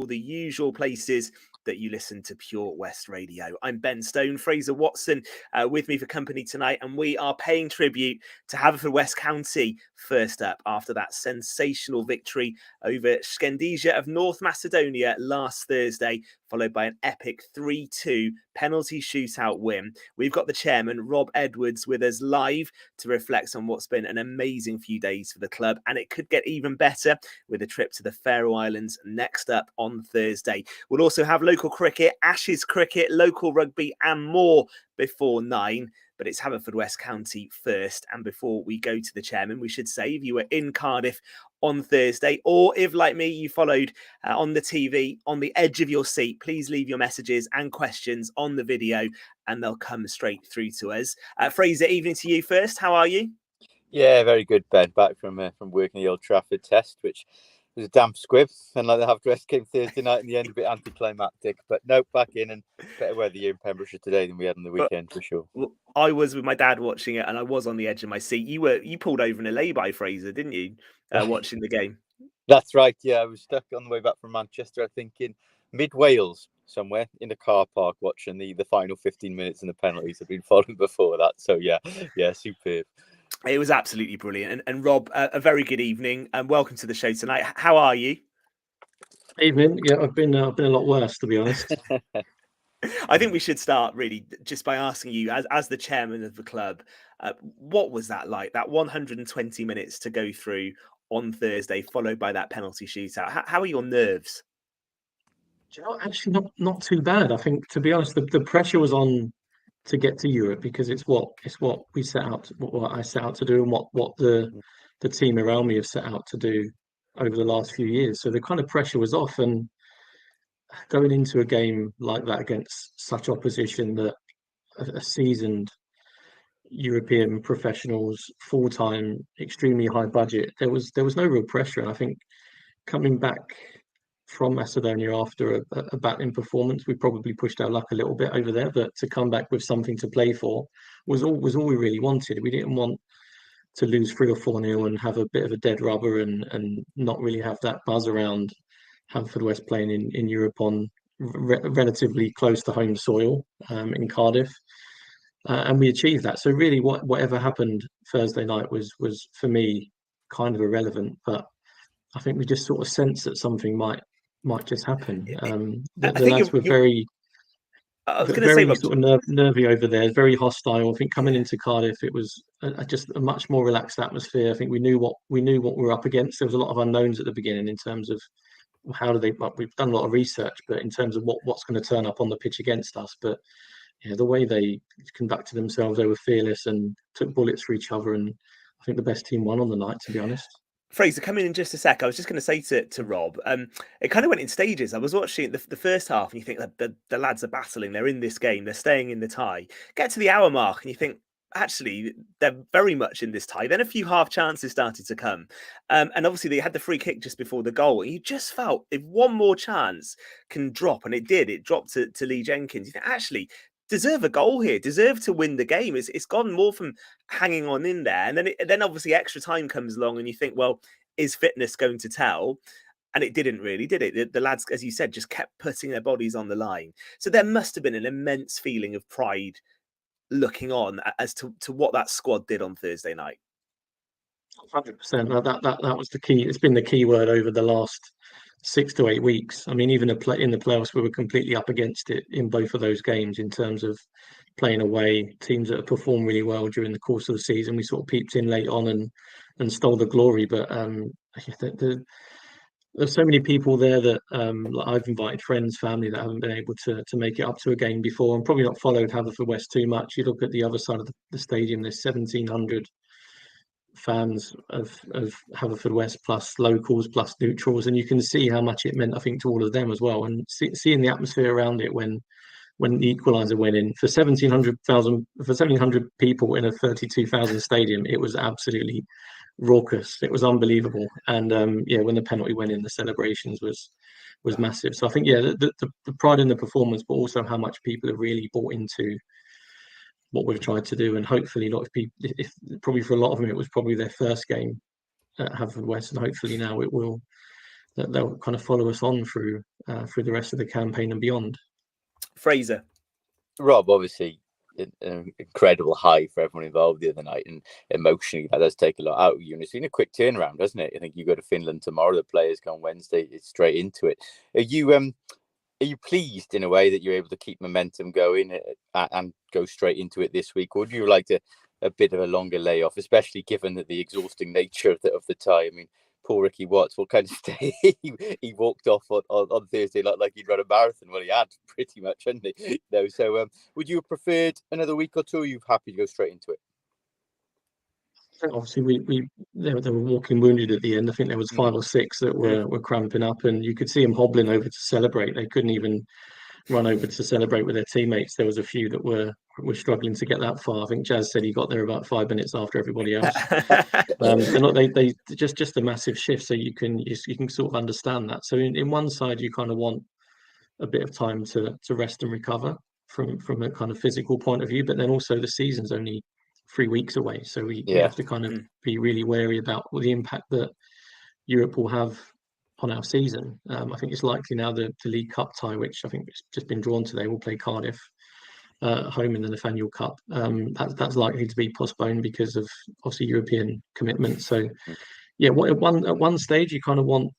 the usual places that you listen to Pure West Radio. I'm Ben Stone, Fraser Watson with me for company tonight, and we are paying tribute to Haverfordwest County first up after that sensational victory over Scandisia of North Macedonia last Thursday, followed by an epic 3-2 penalty shootout win. We've got the chairman, Rob Edwards, with us live to reflect on what's been an amazing few days for the club, and it could get even better with a trip to the Faroe Islands next up on Thursday. We'll also have local cricket, Ashes cricket, local rugby, and more before 9. But it's Haverfordwest County first. And before we go to the chairman, we should say if you were in Cardiff on Thursday, or if, like me, you followed on the TV on the edge of your seat, please leave your messages and questions on the video and they'll come straight through to us. Fraser, evening to you first. How are you? Yeah, very good, Ben. Back from working the Old Trafford test, which was a damp squib. And like the Haverfordwest came Thursday night in the end, a bit anticlimactic. But no, back in, and better weather here in Pembrokeshire today than we had on the weekend, for sure. Well, I was with my dad watching it, and I was on the edge of my seat. You pulled over in a lay-by, Fraser, didn't you, watching the game? That's right, yeah. I was stuck on the way back from Manchester, I think, in mid-Wales somewhere in a car park watching the final 15 minutes and the penalties had been falling before that. So, yeah, superb. It was absolutely brilliant. And Rob, a very good evening and welcome to the show tonight. How are you? Evening. Yeah, I've been a lot worse, to be honest. I think we should start really just by asking you, as the chairman of the club, what was that like? That 120 minutes to go through on Thursday, followed by that penalty shootout. How are your nerves? Do you know, actually, not too bad. I think, to be honest, the pressure was on to get to Europe because it's what we set out, what I set out to do, and what the team around me have set out to do over the last few years. So the kind of pressure was off, and going into a game like that against such opposition, that a seasoned European professionals, full-time, extremely high budget, there was no real pressure. And I think coming back from Macedonia after a battling performance, we probably pushed our luck a little bit over there, but to come back with something to play for was all we really wanted. We didn't want to lose 3 or 4-0 and have a bit of a dead rubber and not really have that buzz around Haverfordwest playing in Europe on relatively close to home soil in Cardiff. And we achieved that. So really, whatever happened Thursday night was for me kind of irrelevant. But I think we just sort of sensed that something might just happen. The lads were very sort of nervy over there, very hostile. I think coming into Cardiff, it was just a much more relaxed atmosphere. I think we knew what we were up against. There was a lot of unknowns at the beginning in terms of we've done a lot of research, but in terms of what's going to turn up on the pitch against us. But yeah, the way they conducted themselves, they were fearless and took bullets for each other. And I think the best team won on the night, to be honest. Fraser, come in just a sec. I was just going to say to Rob, it kind of went in stages. I was watching the first half and you think that the lads are battling. They're in this game. They're staying in the tie. Get to the hour mark and you think, actually, they're very much in this tie. Then a few half chances started to come. And obviously they had the free kick just before the goal. And you just felt if one more chance can drop, and it did, it dropped to Lee Jenkins. You think, actually, deserve a goal here, deserve to win the game. It's gone more from hanging on in there. And then obviously extra time comes along and you think, well, is fitness going to tell? And it didn't really, did it? The lads, as you said, just kept putting their bodies on the line. So there must have been an immense feeling of pride looking on as to what that squad did on Thursday night. 100%. That was the key. It's been the key word over the last 6 to 8 weeks. I mean, even in the playoffs, we were completely up against it in both of those games in terms of playing away. Teams that have performed really well during the course of the season, we sort of peeped in late on and stole the glory. But there's so many people there that I've invited friends, family that haven't been able to make it up to a game before and probably not followed Haverfordwest too much. You look at the other side of the stadium, there's 1,700 fans of Haverfordwest plus locals plus neutrals, and you can see how much it meant, I think, to all of them as well. And seeing the atmosphere around it when the equaliser went in for 1,700 people in a 32,000 stadium, it was absolutely raucous. It was unbelievable. And when the penalty went in, the celebrations was massive. So I think the pride in the performance, but also how much people have really bought into what we've tried to do. And hopefully, if probably for a lot of them, it was probably their first game at Haverfordwest, and hopefully now it will that they'll kind of follow us on through the rest of the campaign and beyond. Fraser. Rob, obviously an incredible high for everyone involved the other night, and emotionally that does take a lot out of you. And it's been a quick turnaround, hasn't it? I think you go to Finland tomorrow, the players go on Wednesday, it's straight into it. Are you pleased in a way that you're able to keep momentum going and go straight into it this week, or would you like a bit of a longer layoff, especially given that the exhausting nature of the time? I mean, poor Ricky Watts, what kind of stay he walked off on Thursday like he'd run a marathon. Well, he had pretty much, hadn't he? So would you have preferred another week or two, or are you happy to go straight into it? Obviously, they were walking wounded at the end. I think there was 5 or 6 that were cramping up, and you could see them hobbling over to celebrate. They couldn't even run over to celebrate with their teammates. There was a few that were struggling to get that far. I think Jazz said he got there about 5 minutes after everybody else. They just a massive shift. So you can sort of understand that. So in one side, you kind of want a bit of time to rest and recover from a kind of physical point of view, but then also the season's only 3 weeks away, so we have to kind of be really wary about the impact that Europe will have on our season. I think it's likely now the League Cup tie, which I think has just been drawn today, will play Cardiff home in the Nathaniel Cup. That's likely to be postponed because of obviously European commitments. So yeah, at one stage you kind of want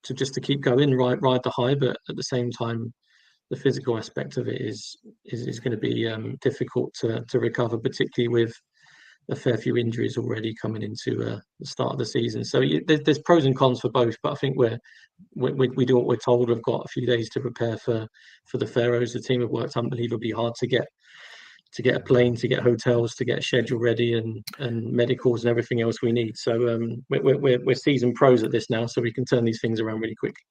to keep going, ride the high, but at the same time the physical aspect of it is going to be difficult to recover, particularly with a fair few injuries already coming into the start of the season. So there's pros and cons for both, but I think we do what we're told. We've got a few days to prepare for the Faroes. The team have worked unbelievably hard to get a plane, to get hotels, to get a schedule ready, and medicals and everything else we need. So we're seasoned pros at this now, so we can turn these things around really quickly.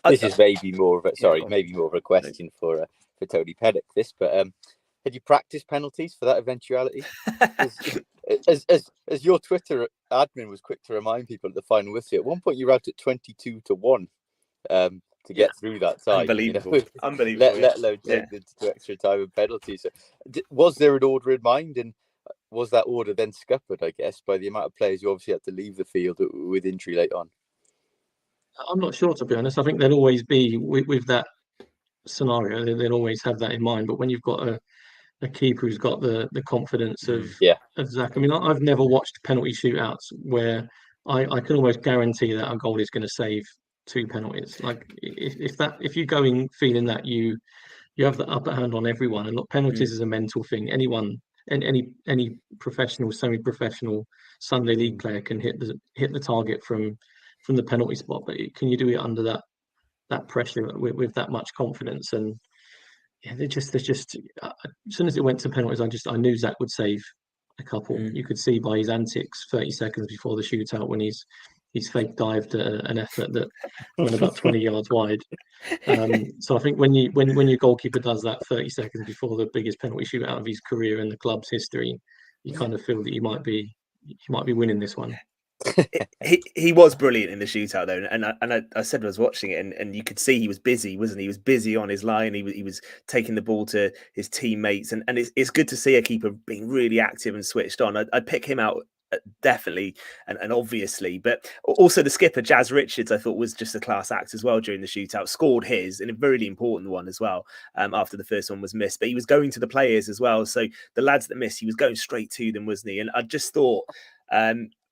This is maybe more of a question for Tony Pennock. But had you practiced penalties for that eventuality? As your Twitter admin was quick to remind people at the final whistle, at one point you were out at 22-1 to get through that side. Unbelievable, unbelievable. Let alone take the extra time and penalties. So, was there an order in mind, and was that order then scuppered, I guess, by the amount of players you obviously had to leave the field with injury late on? I'm not sure, to be honest. I think there'll always be with that scenario. They'll always have that in mind. But when you've got a keeper who's got the confidence of Zach, I mean, I've never watched penalty shootouts where I can almost guarantee that a goal is going to save 2 penalties. Like if you go in feeling that you have the upper hand on everyone, and look, penalties is a mental thing. Anyone and any professional, semi-professional Sunday League player can hit the target from the penalty spot, but can you do it under that pressure with that much confidence? And yeah, there's just as soon as it went to penalties, I knew Zach would save a couple. You could see by his antics 30 seconds before the shootout when he's fake dived an effort that went about 20 yards wide. So I think when your goalkeeper does that 30 seconds before the biggest penalty shootout of his career in the club's history, you kind of feel that you might be winning this one. He was brilliant in the shootout though, and I said I was watching it, and you could see he was busy, wasn't he? He was busy on his line. He was taking the ball to his teammates, and it's good to see a keeper being really active and switched on. I'd pick him out definitely and obviously, but also the skipper Jazz Richards I thought was just a class act as well during the shootout. Scored his, and a really important one as well, after the first one was missed, but he was going to the players as well. So the lads that missed, he was going straight to them, wasn't he? And I just thought,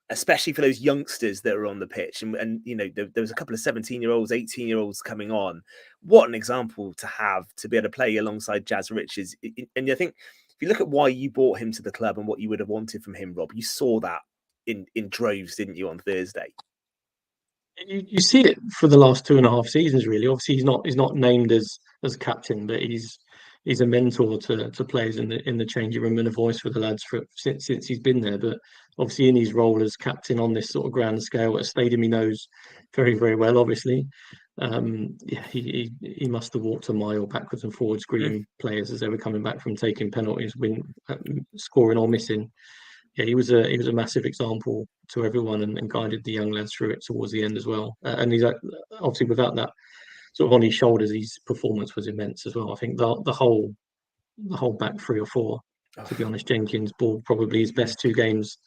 especially for those youngsters that are on the pitch, and you know, there was a couple of 17-year-olds, 18-year-olds coming on. What an example to have, to be able to play alongside Jazz Richards. And I think if you look at why you brought him to the club and what you would have wanted from him, Rob, you saw that in droves, didn't you, on Thursday? You see it for the last 2.5 seasons, really. Obviously, he's not named as captain, but he's a mentor to players in the changing room and a voice for the lads since he's been there. But obviously, in his role as captain on this sort of grand scale at a stadium he knows very, very well, obviously, he must have walked a mile backwards and forwards, greeting players as they were coming back from taking penalties, scoring or missing. Yeah, he was a massive example to everyone, and guided the young lads through it towards the end as well. And he's obviously, without that sort of on his shoulders, his performance was immense as well. I think the whole back 3 or 4, to be honest, Jenkins ball probably his best 2 games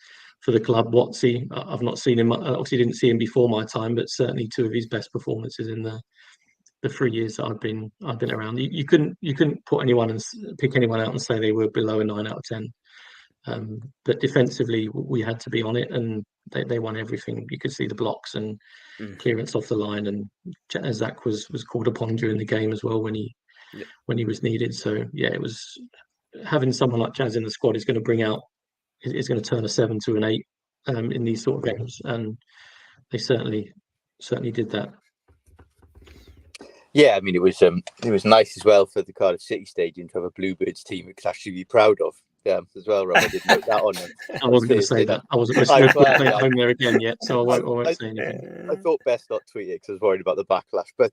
for the club. Watsy, I've not seen him. Obviously, didn't see him before my time, but certainly two of his best performances in the 3 years that I've been around. You couldn't put anyone and pick anyone out and say they were below a 9 out of 10. But defensively, we had to be on it, and they won everything. You could see the blocks and clearance off the line, and Zach was called upon during the game as well when he was needed. So yeah, it was having someone like Jazz in the squad is going to bring out, is going to turn a 7 to an 8 in these sort of games, and they certainly did that. Yeah, I mean, it was nice as well for the Cardiff City Stadium to have a Bluebirds team we could actually be proud of. As well, Rob. I did note that on. I wasn't going to say that. I wasn't going to play at home there again yet, so I won't say anything. I thought best not tweet it because I was worried about the backlash. But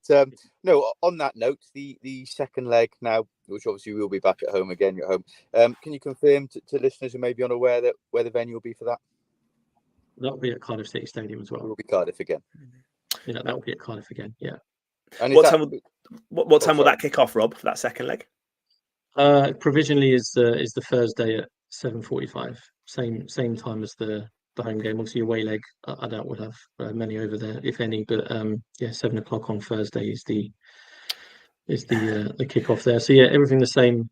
no, on that note, the second leg now, which obviously we'll be back at home again. You're at home. Can you confirm to listeners who may be unaware that where the venue will be for that? That'll be at Cardiff City Stadium as well. It will be Cardiff again. Yeah, that will be at Cardiff again. Yeah. And what time will that kick off, Rob, for that second leg? Provisionally is the Thursday at 7:45. Same time as the home game. Obviously, away leg, I doubt we'll have many over there, if any. But 7 o'clock on Thursday is the kickoff there. So yeah, everything the same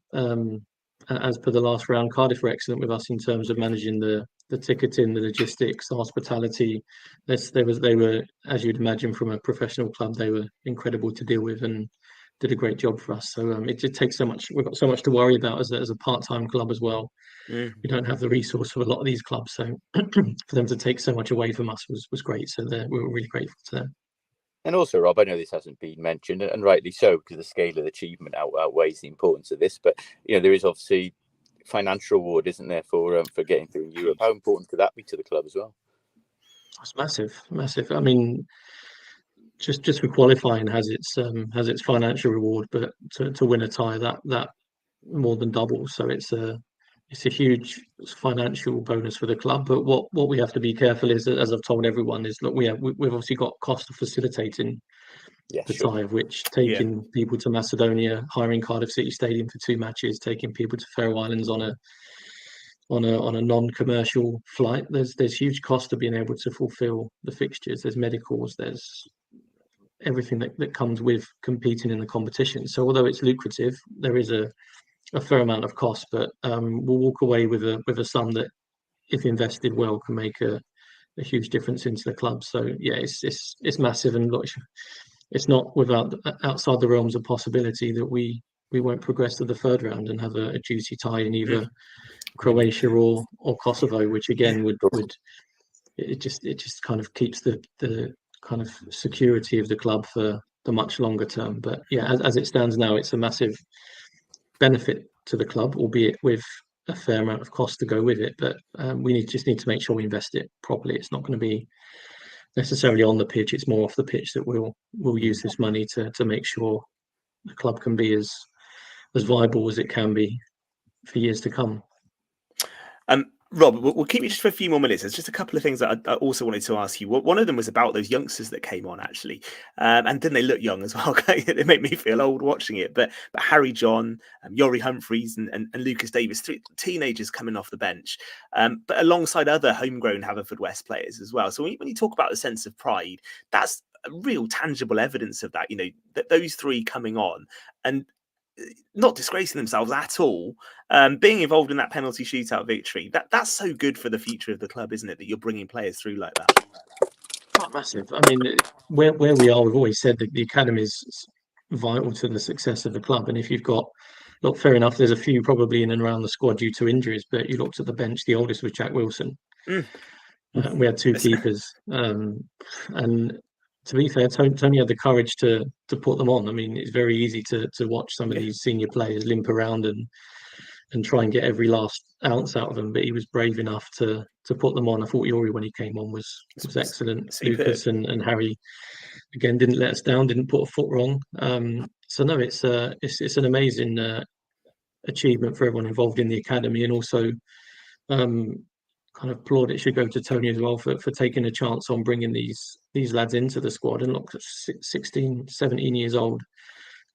as per the last round. Cardiff were excellent with us in terms of managing the ticketing, the logistics, the hospitality. They were, as you'd imagine from a professional club, they were incredible to deal with and did a great job for us. So it just takes so much. We've got so much to worry about as a part-time club as well. We don't have the resource for a lot of these clubs. So for them to take so much away from us was great. So we were really grateful to them. And also, Rob, I know this hasn't been mentioned, and rightly so, because the scale of the achievement outweighs the importance of this. But there is obviously financial reward, isn't there, for getting through in Europe? How important could that be to the club as well? It's massive. I mean, just for qualifying has its financial reward, but to win a tie, that more than doubles. So it's a huge financial bonus for the club. But what we have to be careful is, as I've told everyone, is look, we've obviously got cost of facilitating the tie, of which taking people to Macedonia, hiring Cardiff City Stadium for 2 matches, taking people to Faroe Islands on a non-commercial flight. There's huge cost to being able to fulfil the fixtures. There's medicals. There's everything that comes with competing in the competition. So although it's lucrative, there is a fair amount of cost, but we'll walk away with a sum that, if invested well, can make a huge difference into the club. So yeah, it's massive, and look, it's not outside the realms of possibility that we won't progress to the third round and have a juicy tie in either Croatia or Kosovo, which again would it just kind of keeps the kind of security of the club for the much longer term. But yeah, as it stands now, it's a massive benefit to the club, albeit with a fair amount of cost to go with it. But we just need to make sure we invest it properly. It's not going to be necessarily on the pitch. It's more off the pitch that we'll use this money to make sure the club can be as viable as it can be for years to come. Rob, we'll keep you just for a few more minutes. There's just a couple of things that I also wanted to ask you. One of them was about those youngsters that came on, actually. And didn't they look young as well? It made me feel old watching it. But Harry John, Yori Humphreys and Lucas Davis, 3 teenagers coming off the bench, but alongside other homegrown Haverfordwest players as well. So when you talk about the sense of pride, that's a real tangible evidence of that, that those 3 coming on and not disgracing themselves at all, being involved in that penalty shootout victory. That's so good for the future of the club, isn't it? That you're bringing players through like that. Oh, massive. I mean, where we are, we've always said that the academy is vital to the success of the club. And if you've got, look, fair enough, there's a few probably in and around the squad due to injuries, but you looked at the bench, the oldest was Jack Wilson. We had 2 keepers, and to be fair, Tony had the courage to put them on. I mean, it's very easy to watch some of these senior players limp around and try and get every last ounce out of them, but he was brave enough to put them on. I thought Yori, when he came on, was excellent. Lucas and Harry, again, didn't let us down, didn't put a foot wrong. So no, it's an amazing achievement for everyone involved in the academy, and also kind of plaudit should go to Tony as well for taking a chance on bringing these lads into the squad. And look, 16, 17 years old,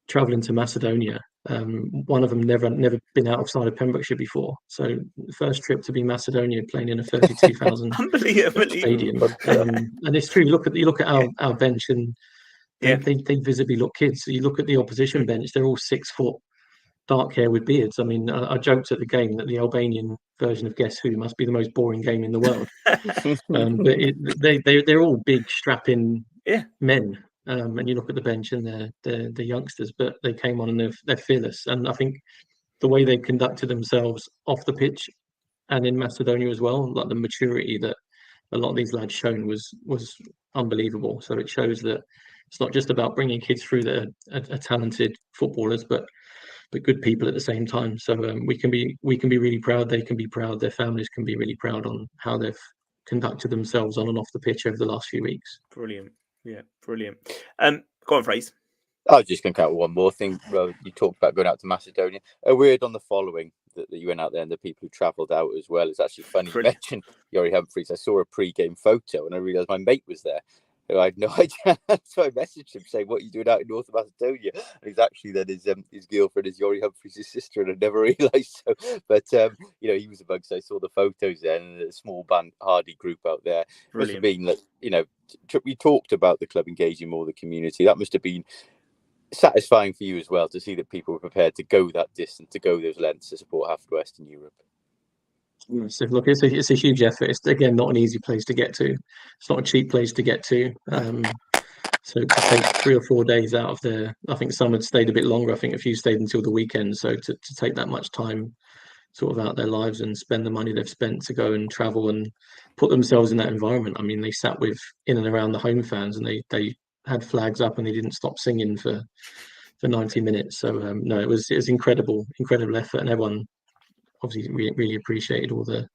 travelling to Macedonia, One of them never been outside of Pembrokeshire before. So the first trip to be Macedonia, playing in a 32,000 Unbelievable. stadium. And it's true. You look at our bench, and they visibly look kids. So you look at the opposition bench; they're all 6 foot, dark hair with beards. I mean, I joked at the game that the Albanian version of Guess Who must be the most boring game in the world. But they're all big, strapping men. And you look at the bench, and they're youngsters, but they came on and they're fearless. And I think the way they conducted themselves off the pitch and in Macedonia as well, like the maturity that a lot of these lads shown was unbelievable. So it shows that it's not just about bringing kids through that are talented footballers, but good people at the same time. So we can be really proud. They can be proud. Their families can be really proud on how they've conducted themselves on and off the pitch over the last few weeks. Brilliant. Yeah, brilliant. Go on, Fraser. I was just going to count one more thing. You talked about going out to Macedonia. A word on the following that you went out there and the people who travelled out as well. It's actually funny you mentioned Jori Humphries. I saw a pre-game photo and I realised my mate was there. I had no idea. So I messaged him saying, "What are you doing out in North Macedonia?" And he's actually then his girlfriend is Jori Humphries' sister, and I never realised. So, but he was amongst. I saw the photos then, and a small band Hardy group out there. Must have been like we talked about the club engaging more the community. That must have been satisfying for you as well to see that people were prepared to go that distance, to go those lengths to support Haverfordwest in Europe. So look, it's a huge effort. It's again not an easy place to get to. It's not a cheap place to get to. So to take 3 or 4 days out of there, I think some had stayed a bit longer. I think a few stayed until the weekend. So to take that much time sort of out their lives and spend the money they've spent to go and travel and put themselves in that environment. I mean, they sat with in and around the home fans, and they had flags up and they didn't stop singing for 90 minutes. So no, it was incredible effort, and everyone obviously really appreciated all the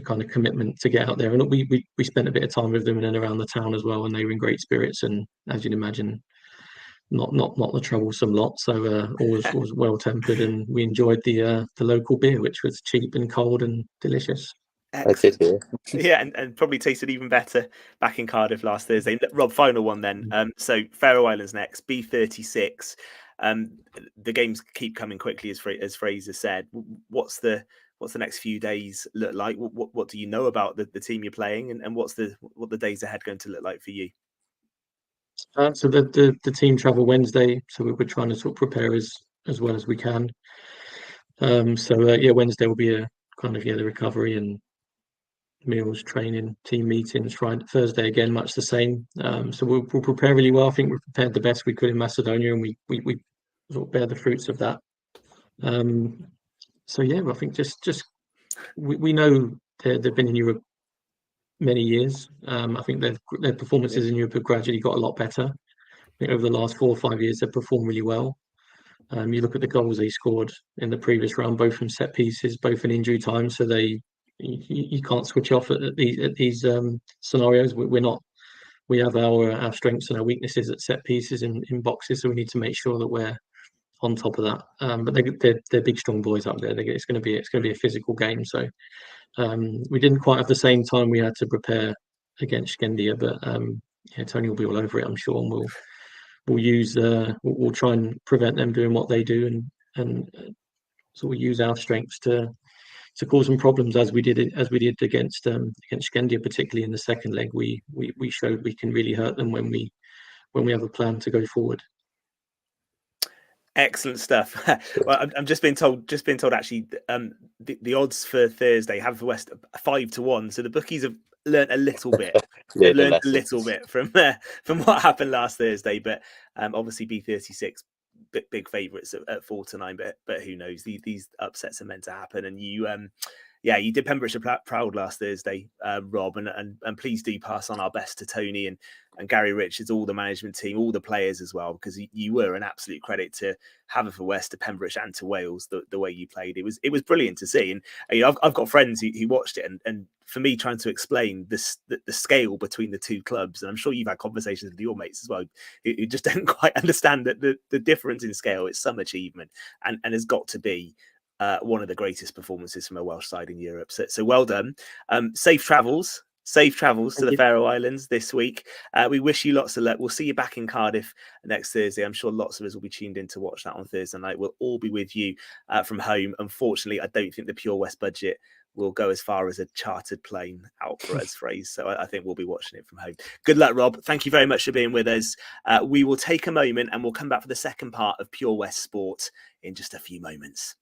kind of commitment to get out there. And we spent a bit of time with them in and around the town as well, and they were in great spirits. And as you'd imagine, not the troublesome lot. So always well tempered, and we enjoyed the local beer, which was cheap and cold and delicious. Yeah, and probably tasted even better back in Cardiff last Thursday. Rob, final one then. So Faroe Islands next, B36. The games keep coming quickly, as Fraser said. What's the next few days look like? What do you know about the team you're playing, and what the days ahead going to look like for you? So the team travel Wednesday, so we're trying to sort of prepare as well as we can. Wednesday will be a kind of the recovery and meals, training, team meetings. Thursday again, much the same. So we'll prepare really well. I think we've prepared the best we could in Macedonia, and we sort of bear the fruits of that. I think just we know they've been in Europe many years. I think their performances in Europe have gradually got a lot better. I think over the last 4 or 5 years they've performed really well. You look at the goals they scored in the previous round, both from set pieces, both in injury time. So you can't switch off at these scenarios. We have our strengths and our weaknesses at set pieces in boxes, so we need to make sure that we're on top of that. But they're big, strong boys up there. It's going to be a physical game. So we didn't quite have the same time we had to prepare against Skendia, but Tony will be all over it, I'm sure, and we'll try and prevent them doing what they do, and sort of use our strengths to cause some problems as we did against Skendia, particularly in the second leg. We showed we can really hurt them when we have a plan to go forward. Excellent stuff. Well, I'm just being told actually the odds for Thursday Haverfordwest 5-1. So the bookies have learnt a little bit. They've learned a little bit from what happened last Thursday, but obviously B36 big favourites at 4-9. But who knows? These upsets are meant to happen, and you did Pembrokeshire proud last Thursday, Rob, and please do pass on our best to Tony and Gary Richards, all the management team, all the players as well, because you were an absolute credit to Haverfordwest, to Pembrokeshire, and to Wales. The way you played, it was brilliant to see. And I've got friends who watched it, and for me, trying to explain the scale between the two clubs, and I'm sure you've had conversations with your mates as well, who just don't quite understand that the difference in scale is some achievement, and has got to be one of the greatest performances from a Welsh side in Europe. So well done. Safe travels Safe travels to Thank the you. Faroe Islands this week. We wish you lots of luck. We'll see you back in Cardiff next Thursday. I'm sure lots of us will be tuned in to watch that on Thursday night. We'll all be with you from home. Unfortunately, I don't think the Pure West budget will go as far as a chartered plane out for us, Fraser. So I think we'll be watching it from home. Good luck, Rob. Thank you very much for being with us. We will take a moment and we'll come back for the second part of Pure West Sport in just a few moments.